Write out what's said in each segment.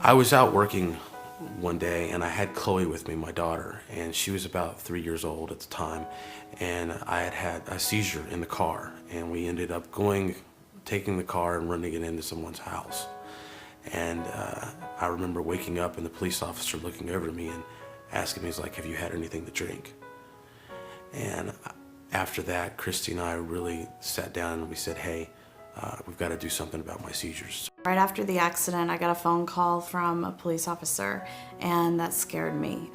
I was out working one day and I had Chloe with me, my daughter, and she was about 3 years old at the time. And I had had a seizure in the car, and we ended up taking the car and running it into someone's house. And I remember waking up and the police officer looking over at me and asking me, he's like, "Have you had anything to drink?" And after that, Christy and I really sat down and we said, "Hey, we've got to do something about my seizures." Right after the accident, I got a phone call from a police officer, and that scared me.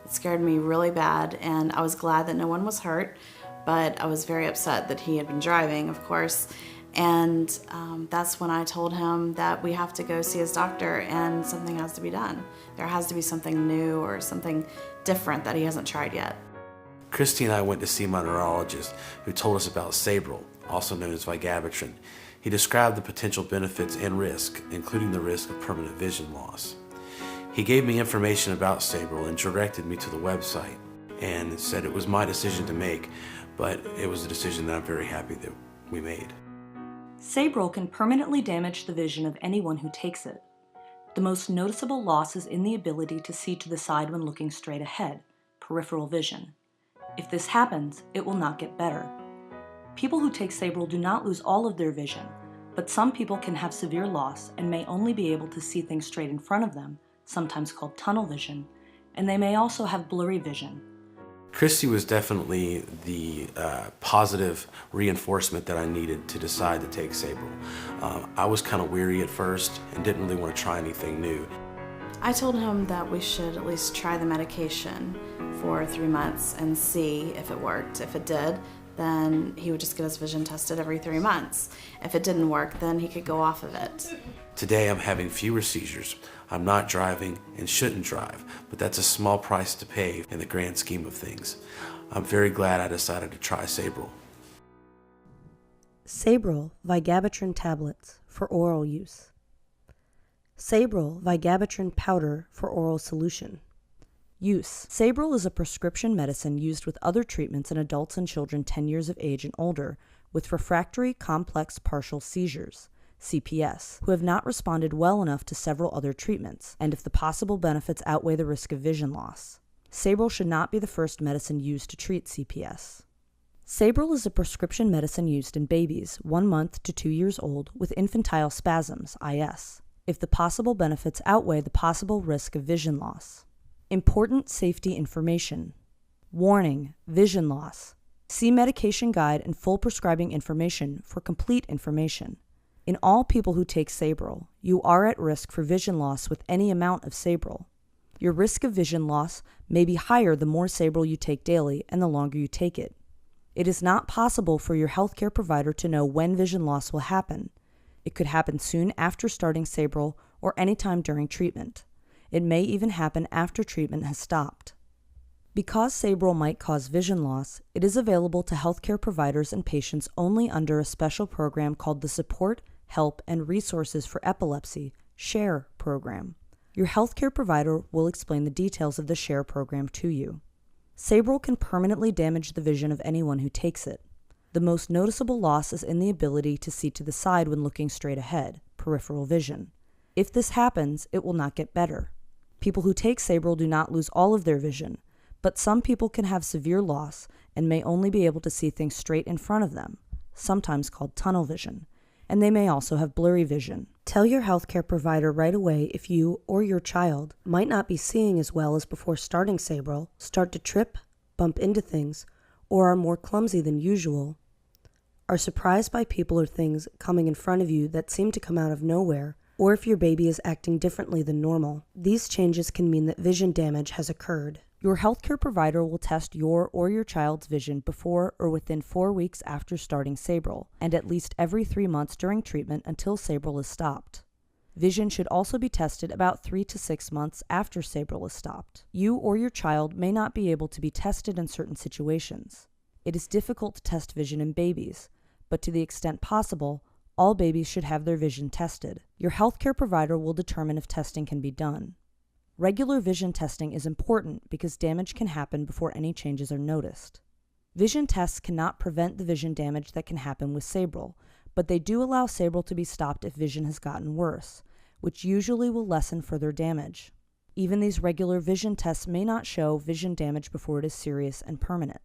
It scared me really bad, and I was glad that no one was hurt, but I was very upset that he had been driving, of course. And that's when I told him that we have to go see his doctor and something has to be done. There has to be something new or something different that he hasn't tried yet. Christy and I went to see my neurologist, who told us about Sabril, also known as vigabatrin. He described the potential benefits and risk, including the risk of permanent vision loss. He gave me information about Sabril and directed me to the website and said it was my decision to make, but it was a decision that I'm very happy that we made. Sabril can permanently damage the vision of anyone who takes it. The most noticeable loss is in the ability to see to the side when looking straight ahead, peripheral vision. If this happens, it will not get better. People who take Sabril do not lose all of their vision, but some people can have severe loss and may only be able to see things straight in front of them, sometimes called tunnel vision, and they may also have blurry vision. Christy was definitely the positive reinforcement that I needed to decide to take Sabril. I was kind of weary at first and didn't really want to try anything new. I told him that we should at least try the medication for 3 months and see if it worked. If it did, then he would just get his vision tested every 3 months. If it didn't work, then he could go off of it. Today I'm having fewer seizures. I'm not driving and shouldn't drive, but that's a small price to pay in the grand scheme of things. I'm very glad I decided to try Sabril. Sabril vigabatrin tablets for oral use. Sabril vigabatrin powder for oral solution. Use. Sabril is a prescription medicine used with other treatments in adults and children 10 years of age and older with refractory complex partial seizures, CPS, who have not responded well enough to several other treatments, and if the possible benefits outweigh the risk of vision loss. Sabril should not be the first medicine used to treat CPS. Sabril is a prescription medicine used in babies 1 month to 2 years old with infantile spasms, IS, if the possible benefits outweigh the possible risk of vision loss. Important safety information. Warning: vision loss. See medication guide and full prescribing information for complete information. In all people who take Sabril, you are at risk for vision loss with any amount of Sabril. Your risk of vision loss may be higher the more Sabril you take daily and the longer you take it. It is not possible for your healthcare provider to know when vision loss will happen. It could happen soon after starting Sabril or anytime during treatment. It may even happen after treatment has stopped. Because Sabril might cause vision loss, it is available to healthcare providers and patients only under a special program called the Support, Help, and Resources for Epilepsy, SHARE program. Your healthcare provider will explain the details of the SHARE program to you. Sabril can permanently damage the vision of anyone who takes it. The most noticeable loss is in the ability to see to the side when looking straight ahead, peripheral vision. If this happens, it will not get better. People who take Sabril do not lose all of their vision, but some people can have severe loss and may only be able to see things straight in front of them, sometimes called tunnel vision, and they may also have blurry vision. Tell your healthcare provider right away if you or your child might not be seeing as well as before starting Sabril, start to trip, bump into things, or are more clumsy than usual, are surprised by people or things coming in front of you that seem to come out of nowhere, or if your baby is acting differently than normal. These changes can mean that vision damage has occurred. Your healthcare provider will test your or your child's vision before or within 4 weeks after starting Sabril, and at least every 3 months during treatment until Sabril is stopped. Vision should also be tested about 3 to 6 months after Sabril is stopped. You or your child may not be able to be tested in certain situations. It is difficult to test vision in babies, but to the extent possible, all babies should have their vision tested. Your healthcare provider will determine if testing can be done. Regular vision testing is important because damage can happen before any changes are noticed. Vision tests cannot prevent the vision damage that can happen with Sabril, but they do allow Sabril to be stopped if vision has gotten worse, which usually will lessen further damage. Even these regular vision tests may not show vision damage before it is serious and permanent.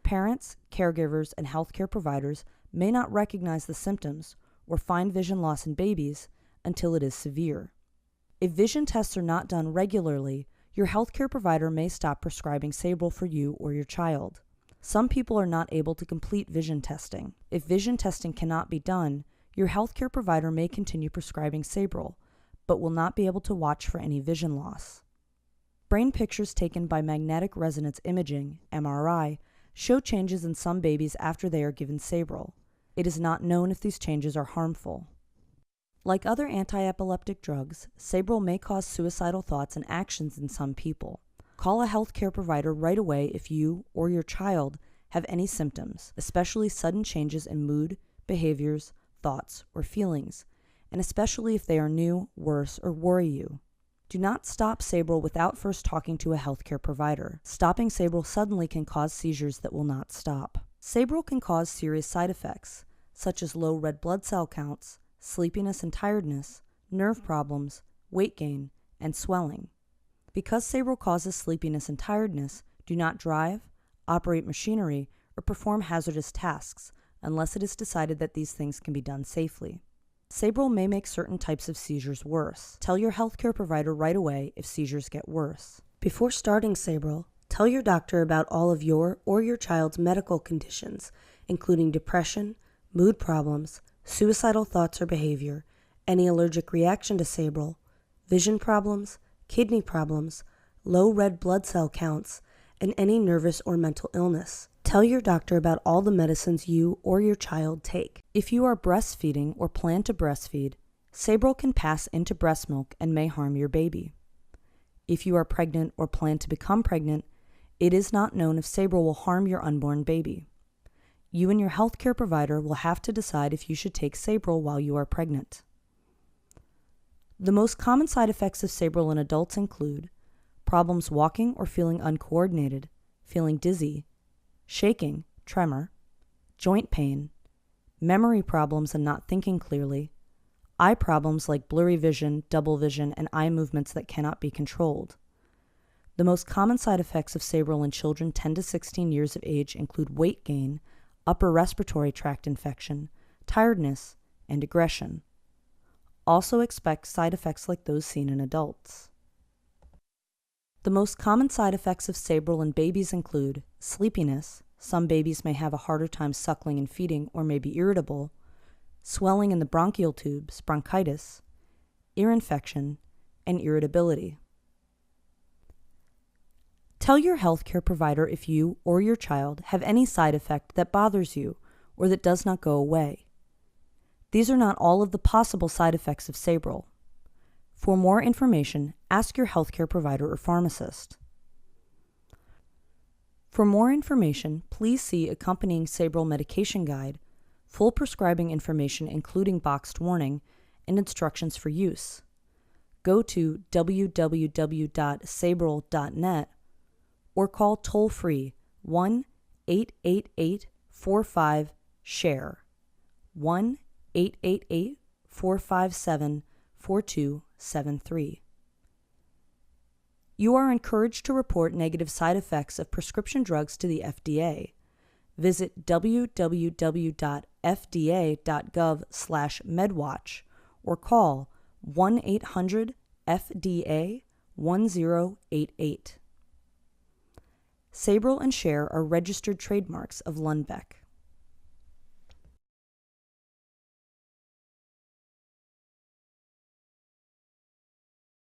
Parents, caregivers, and healthcare providers may not recognize the symptoms or find vision loss in babies until it is severe. If vision tests are not done regularly, your healthcare provider may stop prescribing Sabril for you or your child. Some people are not able to complete vision testing. If vision testing cannot be done, your healthcare provider may continue prescribing Sabril, but will not be able to watch for any vision loss. Brain pictures taken by magnetic resonance imaging, MRI, show changes in some babies after they are given Sabril. It is not known if these changes are harmful. Like other anti-epileptic drugs, Sabril may cause suicidal thoughts and actions in some people. Call a healthcare provider right away if you or your child have any symptoms, especially sudden changes in mood, behaviors, thoughts, or feelings, and especially if they are new, worse, or worry you. Do not stop Sabril without first talking to a healthcare provider. Stopping Sabril suddenly can cause seizures that will not stop. Sabril can cause serious side effects, such as low red blood cell counts, sleepiness and tiredness, nerve problems, weight gain, and swelling. Because Sabril causes sleepiness and tiredness, do not drive, operate machinery, or perform hazardous tasks unless it is decided that these things can be done safely. Sabril may make certain types of seizures worse. Tell your healthcare provider right away if seizures get worse. Before starting Sabril, tell your doctor about all of your or your child's medical conditions, including depression, mood problems, suicidal thoughts or behavior, any allergic reaction to Sabril, vision problems, kidney problems, low red blood cell counts, and any nervous or mental illness. Tell your doctor about all the medicines you or your child take. If you are breastfeeding or plan to breastfeed, Sabril can pass into breast milk and may harm your baby. If you are pregnant or plan to become pregnant, it is not known if Sabril will harm your unborn baby. You and your healthcare provider will have to decide if you should take Sabril while you are pregnant. The most common side effects of Sabril in adults include problems walking or feeling uncoordinated, feeling dizzy, shaking, tremor, joint pain, memory problems and not thinking clearly, eye problems like blurry vision, double vision, and eye movements that cannot be controlled. The most common side effects of Sabril in children 10 to 16 years of age include weight gain, upper respiratory tract infection, tiredness, and aggression. Also expect side effects like those seen in adults. The most common side effects of Sabril in babies include sleepiness. Some babies may have a harder time suckling and feeding or may be irritable, swelling in the bronchial tubes, bronchitis, ear infection, and irritability. Tell your healthcare provider if you or your child have any side effect that bothers you or that does not go away. These are not all of the possible side effects of Sabril. For more information, ask your healthcare provider or pharmacist. For more information, please see accompanying Sabril medication guide, full prescribing information including boxed warning, and instructions for use. Go to www.sabril.net or call toll-free 1-888-45-SHARE, 1-888-457-4273. You are encouraged to report negative side effects of prescription drugs to the FDA. Visit www.fda.gov/medwatch or call 1-800-FDA-1088. Sabril and Share are registered trademarks of Lundbeck.